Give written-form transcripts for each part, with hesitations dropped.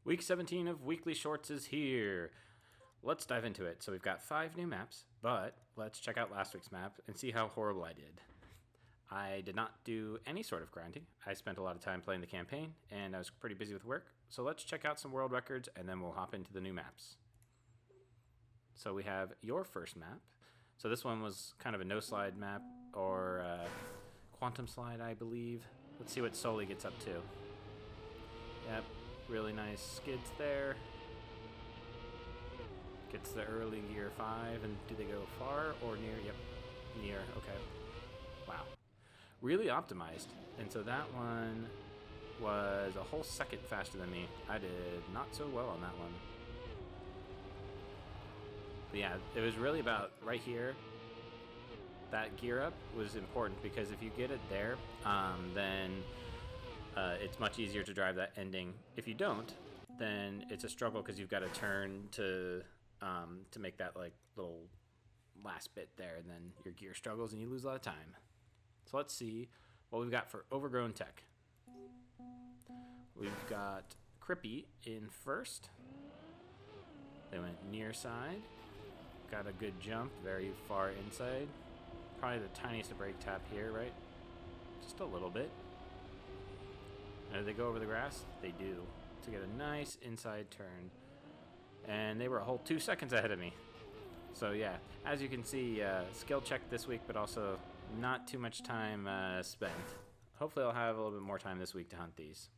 Week 17 of Weekly Shorts is here. Let's dive into it. So we've got 5 new maps, but let's check out last week's map and see how horrible I did. I did not do any sort of grinding. I spent a lot of time playing the campaign, and I was pretty busy with work. So let's check out some world records, and then we'll hop into the new maps. So we have your first map. So this one was kind of a no-slide map, or quantum slide, I believe. Let's see what Sully gets up to. Yep, really nice skids there. Gets the early gear 5, and do they go far or near? Yep, near, okay. Wow. Really optimized, and so that one was a whole second faster than me. I did not so well on that one. But yeah, it was really about right here. That gear up was important because if you get it there, then it's much easier to drive that ending. If you don't, then it's a struggle because you've got to turn to make that like little last bit there, and then your gear struggles and you lose a lot of time. So let's see what we've got for overgrown tech. We've got Crippy in first. They went near side. Got a good jump, very far inside. Probably the tiniest brake tap here, right? Just a little bit. And do they go over the grass? They do. To get a nice inside turn. And they were a whole 2 seconds ahead of me. So yeah, as you can see, skill check this week, but also not too much time spent. Hopefully I'll have a little bit more time this week to hunt these.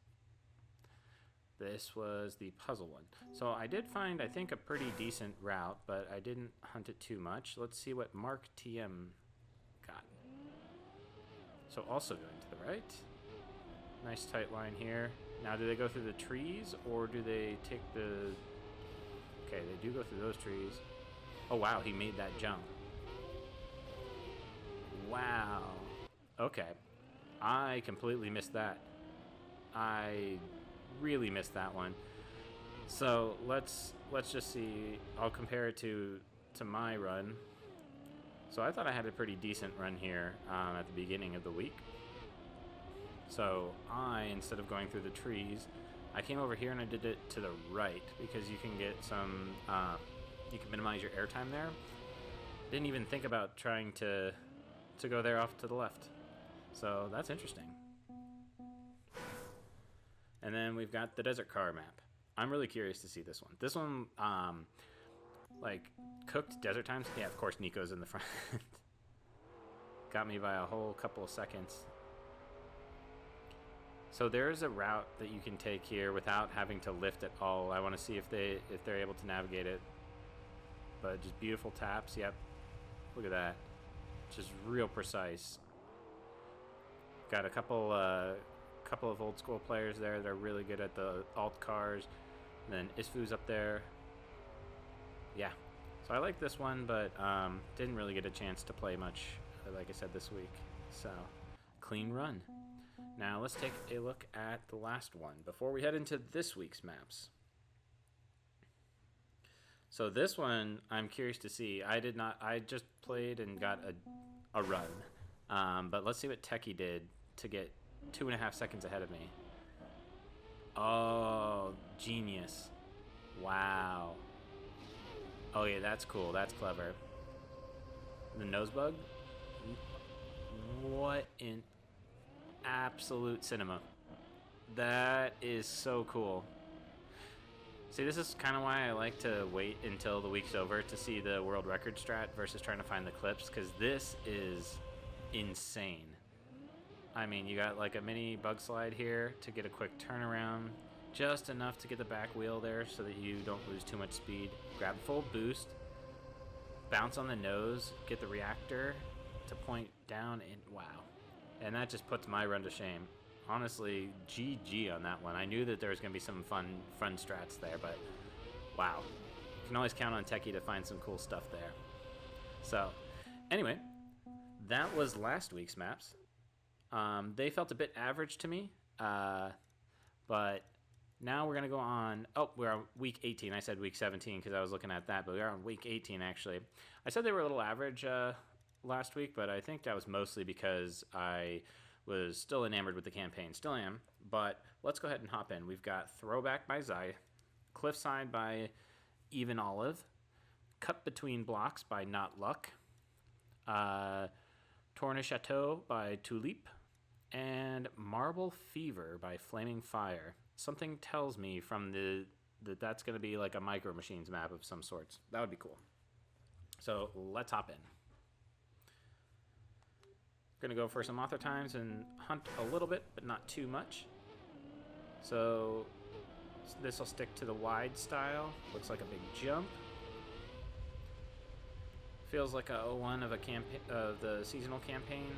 This was the puzzle one. So I did find, I think, a pretty decent route, but I didn't hunt it too much. Let's see what Mark TM got. So also going to the right. Nice tight line here. Now, do they go through the trees, or do they take the... Okay, they do go through those trees. Oh, wow, he made that jump. Wow. Okay. I completely missed that. I really missed that one. So let's just see. I'll compare it to my run. So I thought I had a pretty decent run here at the beginning of the week. So instead of going through the trees, I came over here and I did it to the right because you can get some, you can minimize your airtime there. Didn't even think about trying to go there off to the left. So that's interesting. And then we've got the desert car map. I'm really curious to see this one. This one, like, cooked desert times. Yeah, of course, Nico's in the front. Got me by a whole couple of seconds. So there's a route that you can take here without having to lift at all. I want to see if they're able to navigate it. But just beautiful taps. Yep. Look at that. Just real precise. Got a couple of old school players there that are really good at the alt cars. And then Isfu's up there. Yeah. So I like this one, but didn't really get a chance to play much, like I said, this week. So, clean run. Now let's take a look at the last one before we head into this week's maps. So this one, I'm curious to see. I just played and got a run. But let's see what Techie did to get 2.5 seconds ahead of me. Oh, genius. Wow. Oh yeah, that's cool. That's clever. The nose bug? What in absolute cinema. That is so cool. See, this is kind of why I like to wait until the week's over to see the world record strat versus trying to find the clips, because this is insane. I mean, you got like a mini bug slide here to get a quick turnaround, just enough to get the back wheel there so that you don't lose too much speed. Grab full boost, bounce on the nose, get the reactor to point down, and wow. And that just puts my run to shame. Honestly, GG on that one. I knew that there was going to be some fun strats there, but wow. You can always count on Techie to find some cool stuff there. So, anyway, that was last week's maps. They felt a bit average to me, but now we're going to go on. Oh, we're on week 18. I said week 17 because I was looking at that, but we are on week 18 actually. I said they were a little average last week, but I think that was mostly because I was still enamored with the campaign. Still am, but let's go ahead and hop in. We've got Throwback by Zai. Cliffside by Even Olive, Cut Between Blocks by Not Luck, Tourne Chateau by Tulip, and Marble Fever by Flaming Fire. Something tells me from that's going to be like a Micro Machines map of some sorts. That would be cool. So let's hop in. Going to go for some author times and hunt a little bit, but not too much. So this will stick to the wide style. Looks like a big jump. Feels like a 01 of the seasonal campaign.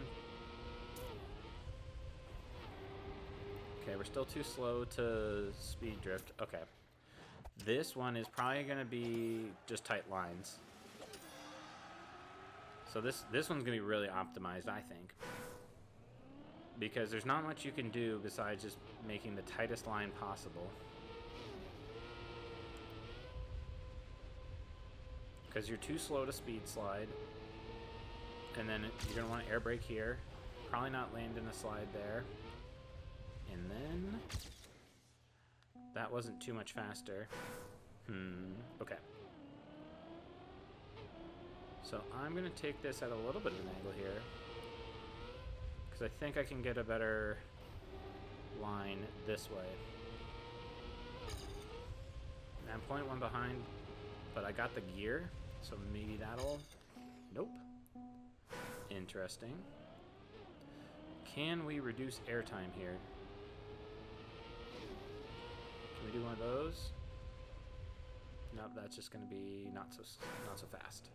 Okay, we're still too slow to speed drift. Okay. This one is probably going to be just tight lines. So this one's going to be really optimized, I think. Because there's not much you can do besides just making the tightest line possible. Because you're too slow to speed slide. And then you're going to want to air brake here. Probably not land in a slide there. And then that wasn't too much faster. Okay. So I'm going to take this at a little bit of an angle here. Because I think I can get a better line this way. And I'm 0.1 behind, but I got the gear. So maybe that'll... Nope. Interesting. Can we reduce airtime here? Can we do one of those? Nope, that's just going to be not so fast.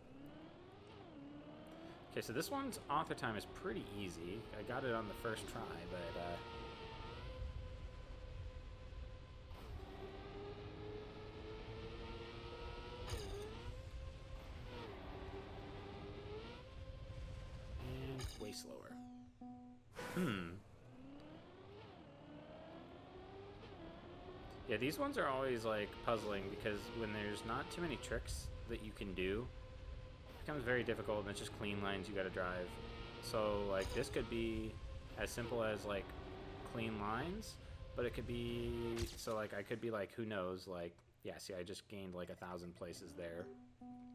Okay, so this one's author time is pretty easy. I got it on the first try, but and way slower. Yeah, these ones are always like puzzling because when there's not too many tricks that you can do, it becomes very difficult and it's just clean lines you gotta drive. So like this could be as simple as like clean lines, but it could be, so like I could be like, who knows, like, yeah, see I just gained like 1,000 places there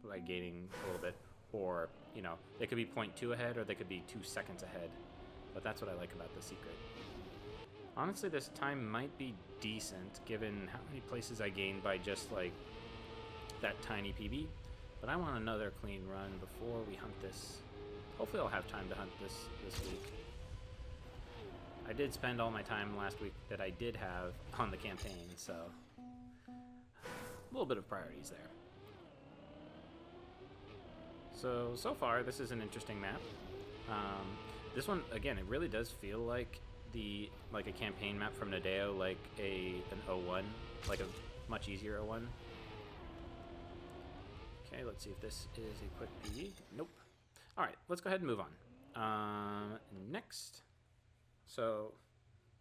by gaining a little bit, or, you know, they could be 0.2 ahead or they could be 2 seconds ahead, but that's what I like about the secret. Honestly, this time might be decent given how many places I gained by just like that tiny PB, but I want another clean run before we hunt this. Hopefully I'll have time to hunt this week. I did spend all my time last week that I did have on the campaign, so a little bit of priorities there. So far this is an interesting map. This one, again, it really does feel like a campaign map from Nadeo, like an 01, like a much easier 01. Okay, let's see if this is a quick PB. Nope. All right, let's go ahead and move on. Next. So,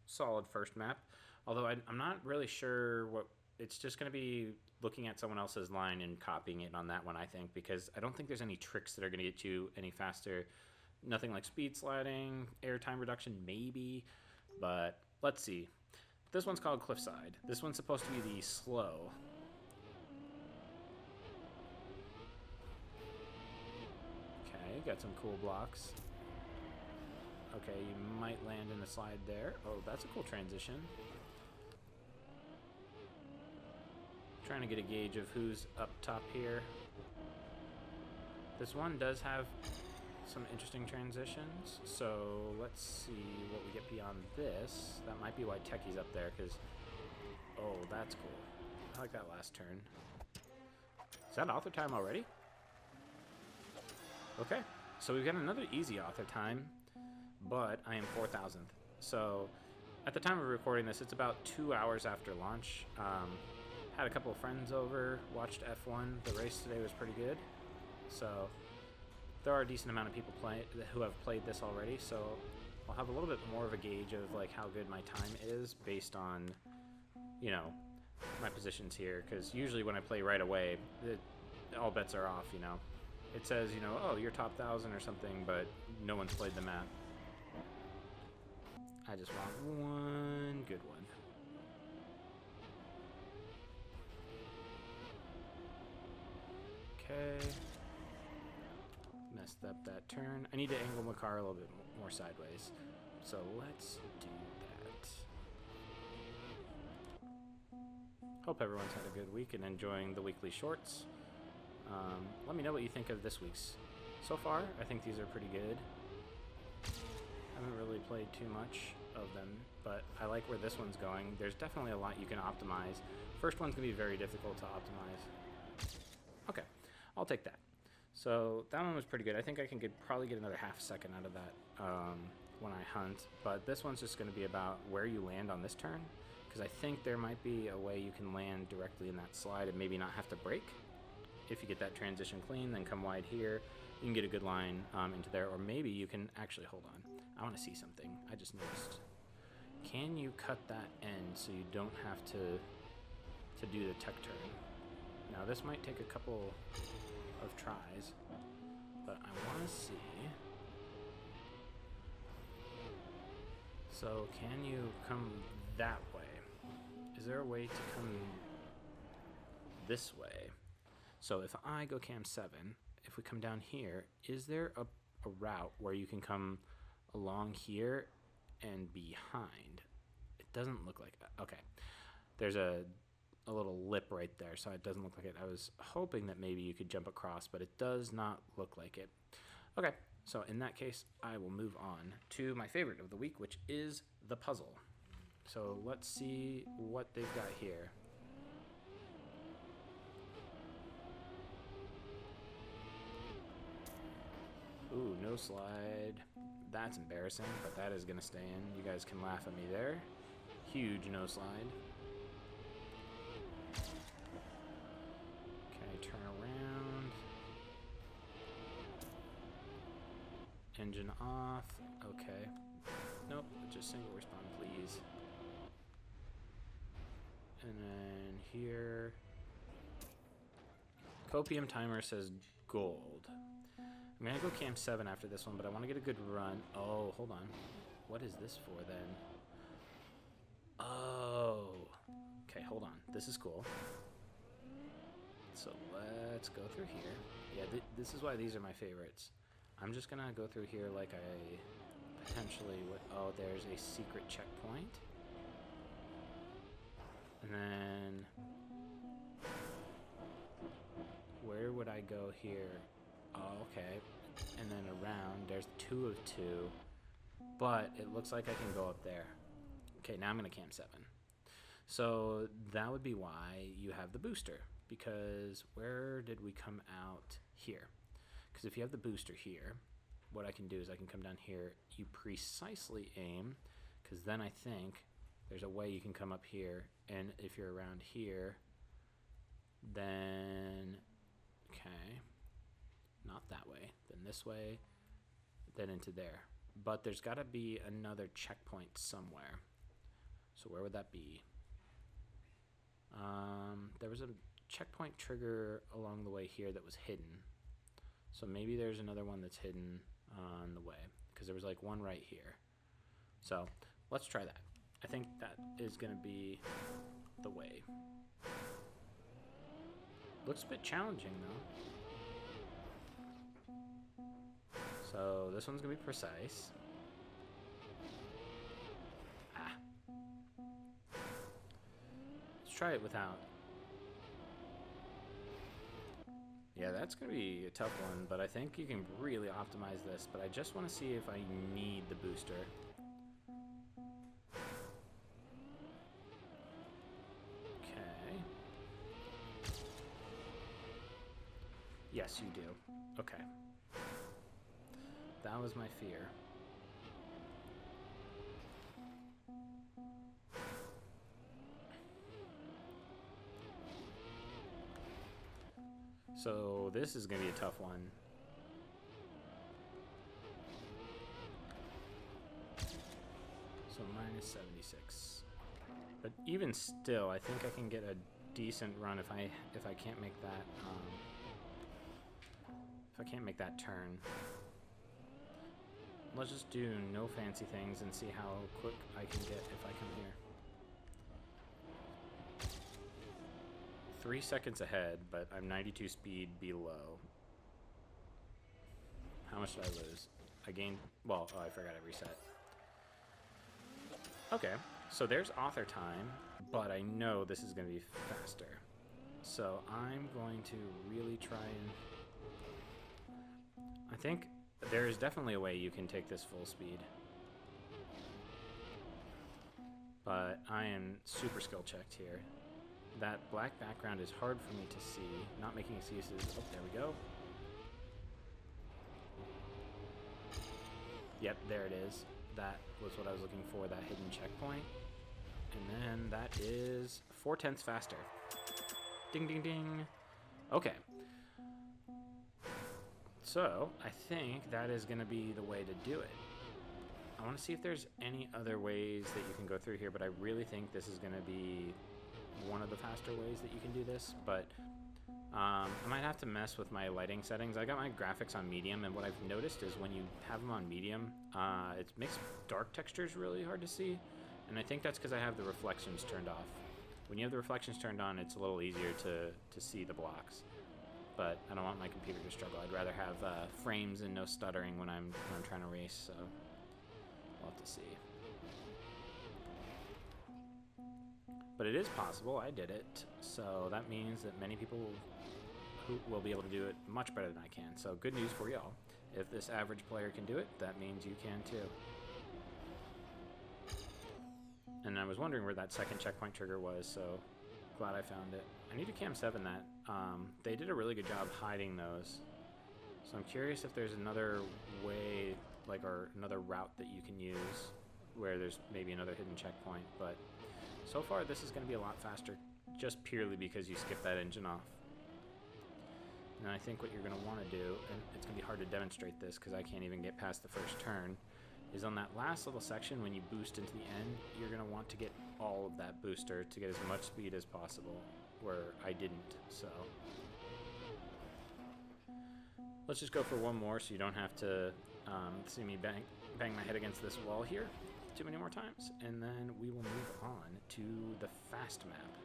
solid first map. Although I'm not really sure what, it's just going to be looking at someone else's line and copying it on that one, I think, because I don't think there's any tricks that are going to get you any faster. Nothing like speed sliding, airtime reduction, maybe, but let's see. This one's called Cliffside. This one's supposed to be the slow. Okay, got some cool blocks. Okay, you might land in a slide there. Oh, that's a cool transition. Trying to get a gauge of who's up top here. This one does have some interesting transitions, so let's see what we get beyond this. That might be why Techie's up there, because, oh, that's cool. I like that last turn. Is that author time already? Okay, so we've got another easy author time, but I am 4,000th. So at the time of recording this, it's about 2 hours after launch. Had a couple of friends over, watched F1. The race today was pretty good, so there are a decent amount of people who have played this already, so I'll have a little bit more of a gauge of like how good my time is based on, you know, my positions here, because usually when I play right away, all bets are off, you know. It says, you know, oh, you're top 1,000 or something, but no one's played the map. I just want one good one. Okay. Messed up that turn. I need to angle my car a little bit more sideways. So let's do that. Hope everyone's had a good week and enjoying the weekly shorts. Let me know what you think of this week's. So far, I think these are pretty good. I haven't really played too much of them, but I like where this one's going. There's definitely a lot you can optimize. First one's going to be very difficult to optimize. Okay, I'll take that. So that one was pretty good. I think I can probably get another half second out of that when I hunt. But this one's just going to be about where you land on this turn, because I think there might be a way you can land directly in that slide and maybe not have to brake. If you get that transition clean, then come wide here. You can get a good line into there, or maybe you can actually, hold on. I want to see something. I just noticed. Can you cut that end so you don't have to do the tech turn? Now this might take a couple of tries, but I want to see. So can you come that way? Is there a way to come this way? So if I go cam 7, if we come down here, is there a route where you can come along here and behind? It doesn't look like that. Okay. There's a little lip right there, so it doesn't look like it. I was hoping that maybe you could jump across, but it does not look like it. Okay, so in that case, I will move on to my favorite of the week, which is the puzzle. So let's see what they've got here. Ooh, no slide. That's embarrassing, but that is going to stay in. You guys can laugh at me there. Huge no slide. Okay, turn around. Engine off. Okay. Nope, just single respawn, please. And then here. Copium timer says gold. I'm gonna go cam 7 after this one, but I want to get a good run. Oh, hold on. What is this for then? Oh. Okay, hold on. This is cool. So let's go through here. Yeah, this is why these are my favorites. I'm just gonna go through here like I potentially would. Oh, there's a secret checkpoint. And then where would I go here? Oh, okay. And then around, there's 2 of 2. But it looks like I can go up there. Okay, now I'm going to cam 7. So that would be why you have the booster. Because where did we come out? Here. Because if you have the booster here, what I can do is I can come down here. You precisely aim. Because then I think there's a way you can come up here. And if you're around here, then... Okay. Not that way, then this way, then into there. But there's got to be another checkpoint somewhere. So where would that be? There was a checkpoint trigger along the way here that was hidden. So maybe there's another one that's hidden on the way, because there was like one right here. So let's try that. I think that is going to be the way. Looks a bit challenging though. So this one's gonna be precise. Ah. Let's try it without. Yeah, that's gonna be a tough one, but I think you can really optimize this. But I just want to see if I need the booster. Okay. Yes, you do. Okay. That was my fear. So this is going to be a tough one. So minus 76. But even still, I think I can get a decent run if I can't make that turn. Let's just do no fancy things and see how quick I can get if I come here. 3 seconds ahead, but I'm 92 speed below. How much did I lose? I gained... Well, oh, I forgot I reset. Okay, so there's author time, but I know this is going to be faster. So I'm going to really try and... I think there is definitely a way you can take this full speed. But I am super skill checked here. That black background is hard for me to see. Not making excuses. Oh, there we go. Yep, there it is. That was what I was looking for, that hidden checkpoint. And then that is 4/10 faster. Ding, ding, ding. Okay. So, I think that is going to be the way to do it. I want to see if there's any other ways that you can go through here, but I really think this is going to be one of the faster ways that you can do this, but I might have to mess with my lighting settings. I got my graphics on medium, and what I've noticed is when you have them on medium, it makes dark textures really hard to see, and I think that's because I have the reflections turned off. When you have the reflections turned on, it's a little easier to see the blocks, but I don't want my computer to struggle. I'd rather have frames and no stuttering when I'm trying to race, so we'll have to see. But it is possible. I did it, so that means that many people will be able to do it much better than I can. So good news for y'all. If this average player can do it, that means you can too. And I was wondering where that second checkpoint trigger was, so glad I found it. I need to Cam 7 that. They did a really good job hiding those. So I'm curious if there's another way, like, or another route that you can use where there's maybe another hidden checkpoint, but so far this is going to be a lot faster just purely because you skip that engine off. And I think what you're going to want to do, and it's going to be hard to demonstrate this because I can't even get past the first turn, is on that last little section when you boost into the end, you're going to want to get all of that booster to get as much speed as possible, where I didn't, so. Let's just go for one more so you don't have to see me bang my head against this wall here too many more times, and then we will move on to the fast map.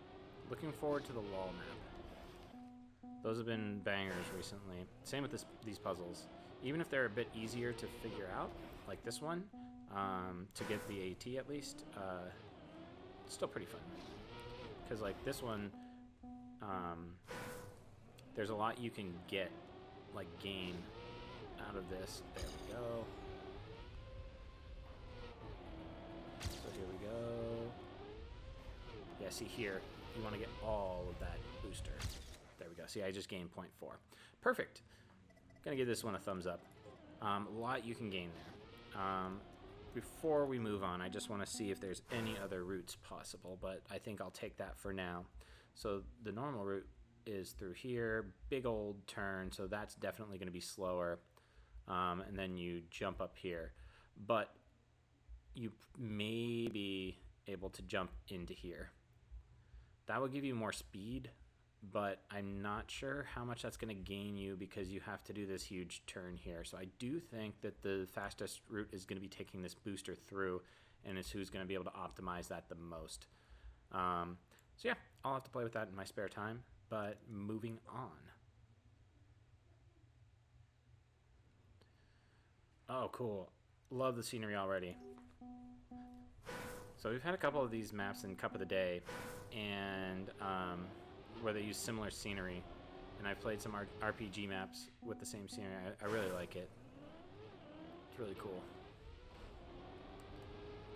Looking forward to the wall map. Those have been bangers recently. Same with these puzzles. Even if they're a bit easier to figure out, like this one, to get the AT at least, it's still pretty fun. Because like this one, there's a lot you can get, like gain out of this. There we go. So here we go. Yeah, see here, you want to get all of that booster. There we go. See, I just gained 0.4. Perfect. Gonna give this one a thumbs up. A lot you can gain there. Before we move on, I just want to see if there's any other routes possible, but I think I'll take that for now. So the normal route is through here, big old turn, so that's definitely going to be slower. And then you jump up here. But you may be able to jump into here. That will give you more speed, but I'm not sure how much that's going to gain you because you have to do this huge turn here. So I do think that the fastest route is going to be taking this booster through, and it's who's going to be able to optimize that the most. So yeah, I'll have to play with that in my spare time, but moving on. Oh, cool. Love the scenery already. So we've had a couple of these maps in Cup of the Day, and where they use similar scenery, and I've played some RPG maps with the same scenery. I really like it. It's really cool.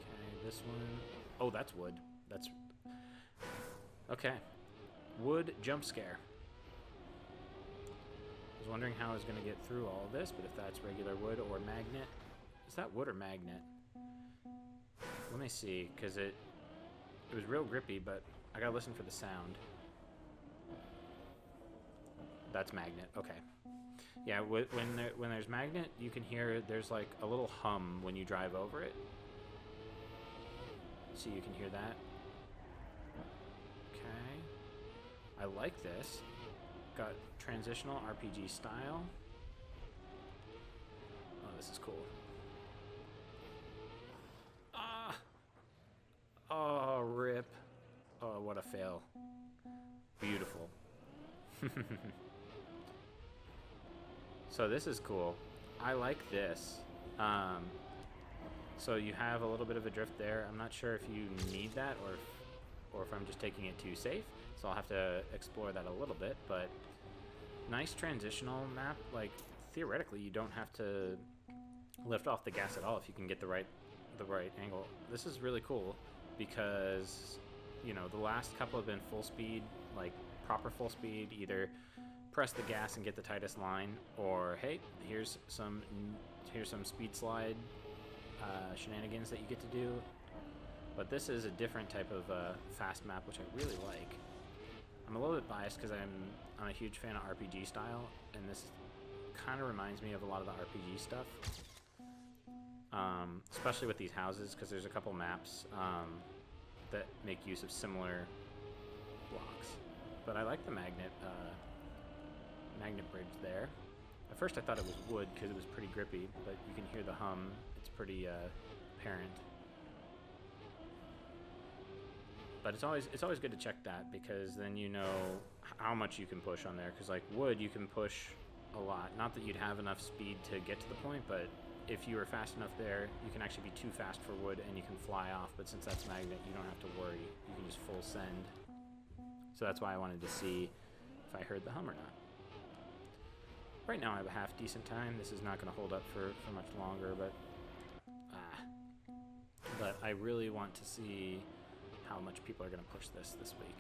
Okay, this one. Oh, that's wood. That's okay. Wood jump scare. I was wondering how I was going to get through all of this, but if that's regular wood or magnet, is that wood or magnet? Let me see, because it was real grippy, but I gotta listen for the sound. That's magnet. Okay. Yeah, when there's magnet, you can hear there's like a little hum when you drive over it. So you can hear that. Okay. I like this. Got transitional RPG style. Oh, this is cool. Ah! Oh, rip. Oh, what a fail. Beautiful. So this is cool. I like this. So you have a little bit of a drift there. I'm not sure if you need that or if I'm just taking it too safe. So I'll have to explore that a little bit, but nice transitional map. Like theoretically, you don't have to lift off the gas at all if you can get the right angle. This is really cool because, you know, the last couple have been full speed, like proper full speed, either press the gas and get the tightest line, or hey, here's some speed slide shenanigans that you get to do. But this is a different type of fast map, which I really like. I'm a little bit biased because I'm a huge fan of RPG style, and this kind of reminds me of a lot of the RPG stuff, especially with these houses, because there's a couple maps that make use of similar blocks. But I like the magnet bridge there. At first I thought it was wood because it was pretty grippy, but you can hear the hum. It's pretty apparent. But it's always good to check that, because then you know how much you can push on there. Because like wood, you can push a lot. Not that you'd have enough speed to get to the point, but if you were fast enough there, you can actually be too fast for wood and you can fly off. But since that's magnet, you don't have to worry. You can just full send. So that's why I wanted to see if I heard the hum or not. Right now I have a half decent time. This is not going to hold up for much longer, but I really want to see how much people are going to push this week.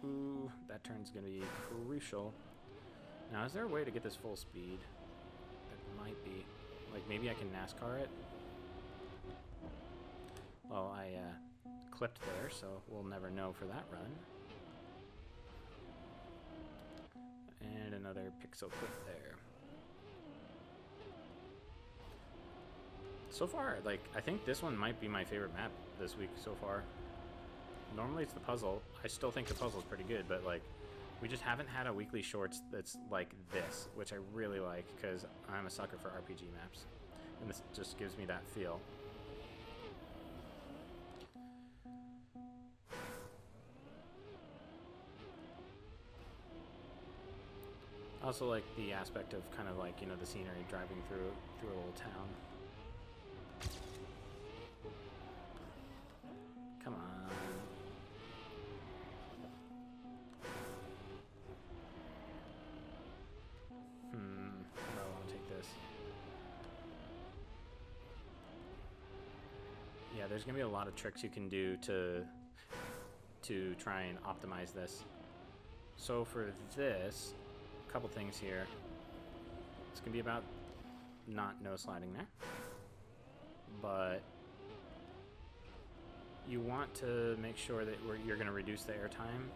Ooh, that turn's going to be crucial. Now, is there a way to get this full speed? There might be. Like, maybe I can NASCAR it? Well, I clipped there, so we'll never know for that run. And another pixel clip there. So far, like, I think this one might be my favorite map this week so far. Normally it's the puzzle. I still think the puzzle's pretty good, but, like, we just haven't had a weekly shorts that's like this, which I really like, because I'm a sucker for RPG maps. And this just gives me that feel. I also like the aspect of kind of like, you know, the scenery driving through a little town. Come on. I want to take this. Yeah, there's gonna be a lot of tricks you can do to try and optimize this. So for this, a couple things here. It's gonna be about not no sliding there, but you want to make sure that you're going to reduce the airtime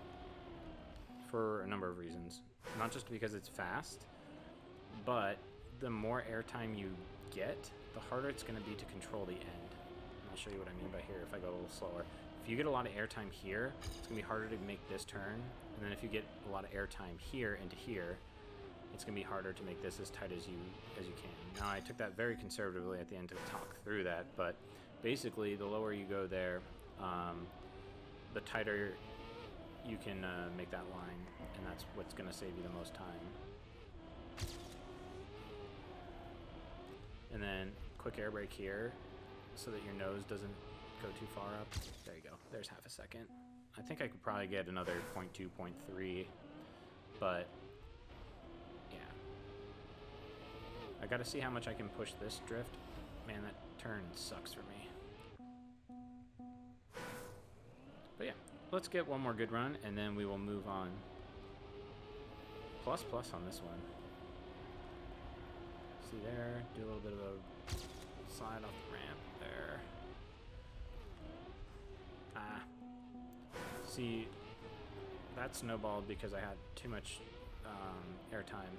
for a number of reasons. Not just because it's fast, but the more airtime you get, the harder it's going to be to control the end. And I'll show you what I mean by here if I go a little slower. If you get a lot of airtime here, it's going to be harder to make this turn. And then if you get a lot of airtime here into here, it's going to be harder to make this as tight as you can. Now, I took that very conservatively at the end to talk through that, but basically the lower you go there, the tighter you can make that line, and that's what's going to save you the most time. And then quick air brake here so that your nose doesn't go too far up. There you go. There's half a second. I think I could probably get another 0.2, 0.3, but yeah. I gotta see how much I can push this drift. Man, that turn sucks for me. But yeah, let's get one more good run, and then we will move on. Plus on this one. See there, do a little bit of a slide off the ramp there. See, that snowballed because I had too much airtime,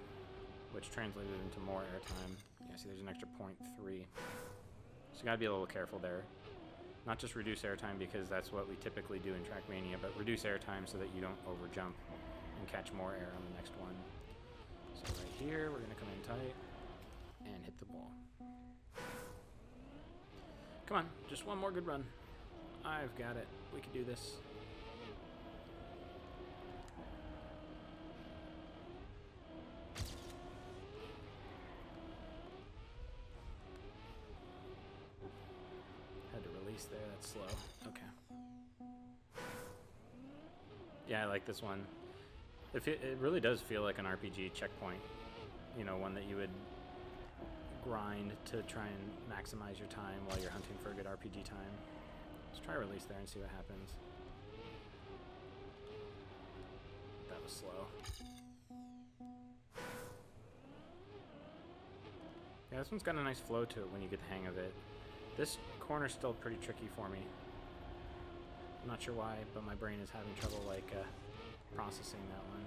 which translated into more airtime. Yeah, see there's an extra 0.3. So you gotta be a little careful there. Not just reduce airtime because that's what we typically do in Trackmania, but reduce airtime so that you don't overjump and catch more air on the next one. So right here, we're going to come in tight and hit the ball. Come on, just one more good run. I've got it. We can do this. Had to release there. That's slow. Okay. Yeah, I like this one. It really does feel like an RPG checkpoint. You know, one that you would grind to try and maximize your time while you're hunting for a good RPG time. Let's try release there and see what happens. That was slow. Yeah, this one's got a nice flow to it when you get the hang of it. This corner's still pretty tricky for me. I'm not sure why, but my brain is having trouble processing that one.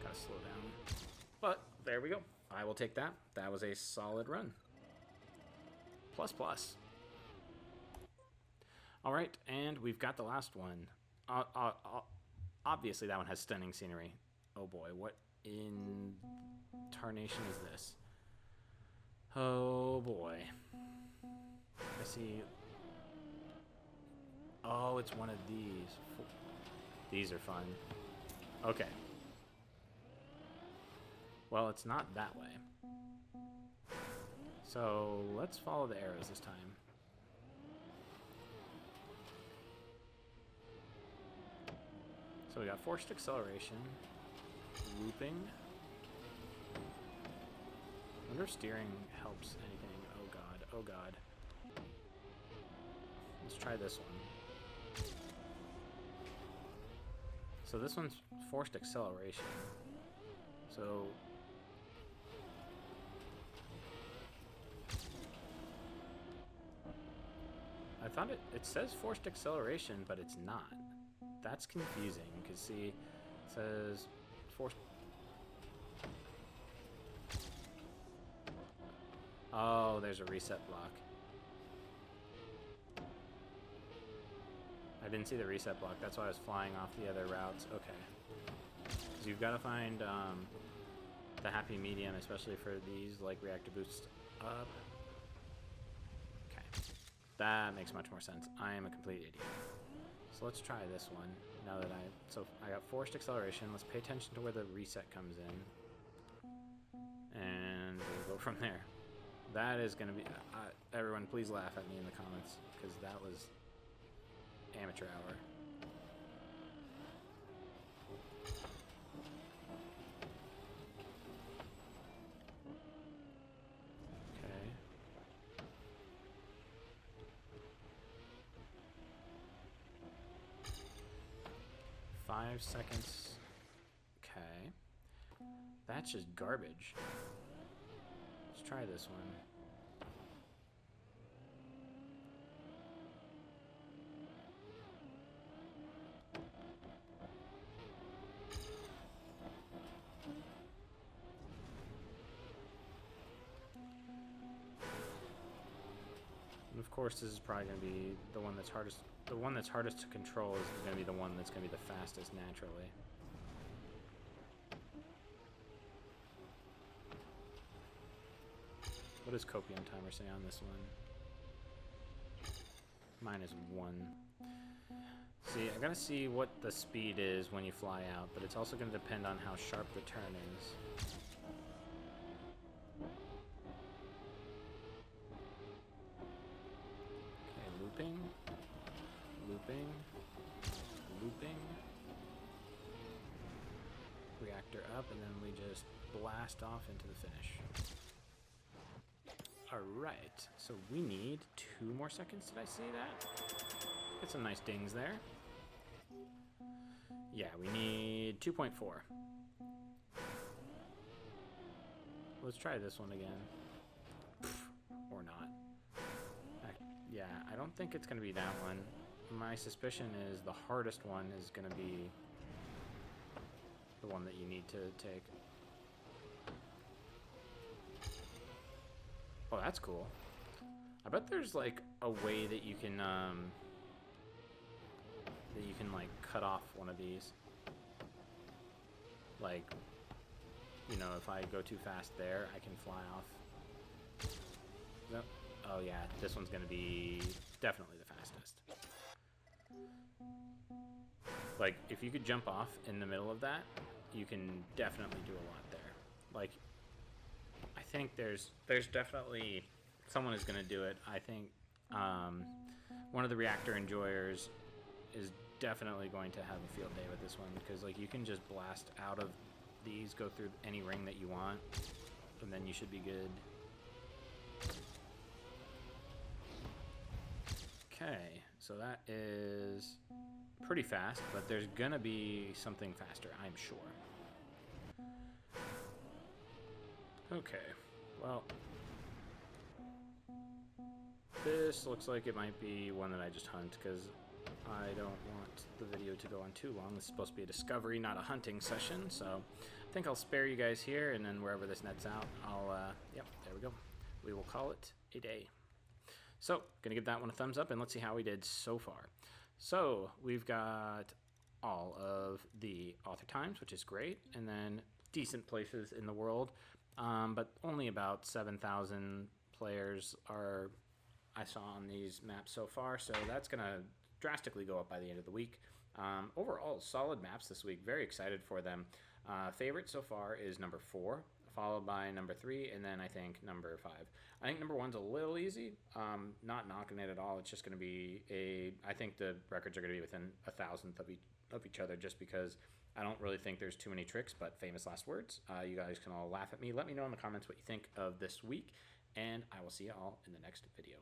Gotta slow down. But there we go. I will take that. That was a solid run. Plus plus. All right, and we've got the last one. Obviously, that one has stunning scenery. Oh boy, what in tarnation is this? Oh boy. I see. Oh, it's one of these. These are fun. Okay. Well, it's not that way. So let's follow the arrows this time. So we got forced acceleration, looping. I wonder if steering helps anything. Oh god, oh god. Let's try this one. So this one's forced acceleration. So I thought it says forced acceleration, but it's not. That's confusing, because see, it says forced. Oh, there's a reset block. I didn't see the reset block, that's why I was flying off the other routes. Okay. So you've got to find the happy medium, especially for these, like reactor boost up. Okay. That makes much more sense. I am a complete idiot. So let's try this one. Now that so I got forced acceleration. Let's pay attention to where the reset comes in, and we'll go from there. That is gonna be. Everyone, please laugh at me in the comments, because that was amateur hour. Okay. 5 seconds. Okay. That's just garbage. Let's try this one. And of course, this is probably going to be the one that's hardest. The one that's hardest to control is going to be the one that's going to be the fastest naturally. What does Copium Timer say on this one? Mine is 1. See, I gotta see what the speed is when you fly out, but it's also going to depend on how sharp the turn is. Okay, looping. Looping. Looping. Reactor up, and then we just blast off into the finish. Alright, so we need 2 more seconds. Did I see that? Get some nice dings there. Yeah, we need 2.4. Let's try this one again. Or not. Yeah, I don't think it's going to be that one. My suspicion is the hardest one is going to be the one that you need to take. Oh, that's cool. I bet there's like a way that you can like cut off one of these. Like, you know, if I go too fast there, I can fly off. No. oh yeah, this one's gonna be definitely the fastest. Like, if you could jump off in the middle of that, you can definitely do a lot there. Like, I think there's definitely someone is gonna do it. I think one of the reactor enjoyers is definitely going to have a field day with this one, because like you can just blast out of these, go through any ring that you want, and then you should be good. Okay, so that is pretty fast, but there's gonna be something faster, I'm sure. Okay, well, this looks like it might be one that I just hunt, because I don't want the video to go on too long. This is supposed to be a discovery, not a hunting session, so I think I'll spare you guys here, and then wherever this nets out, I'll, yep, there we go. We will call it a day. So, gonna give that one a thumbs up, and let's see how we did so far. So, we've got all of the author times, which is great, and then decent places in the world, but only about 7,000 players are I saw on these maps so far, so that's gonna drastically go up by the end of the week. Overall, solid maps this week. Very excited for them. Favorite so far is number 4, followed by number 3, and then I think number 5. I think number 1's a little easy. Not knocking it at all. It's just going to be I think the records are going to be within 1,000th of each other, just because I don't really think there's too many tricks. But famous last words. You guys can all laugh at me. Let me know in the comments what you think of this week, and I will see you all in the next video.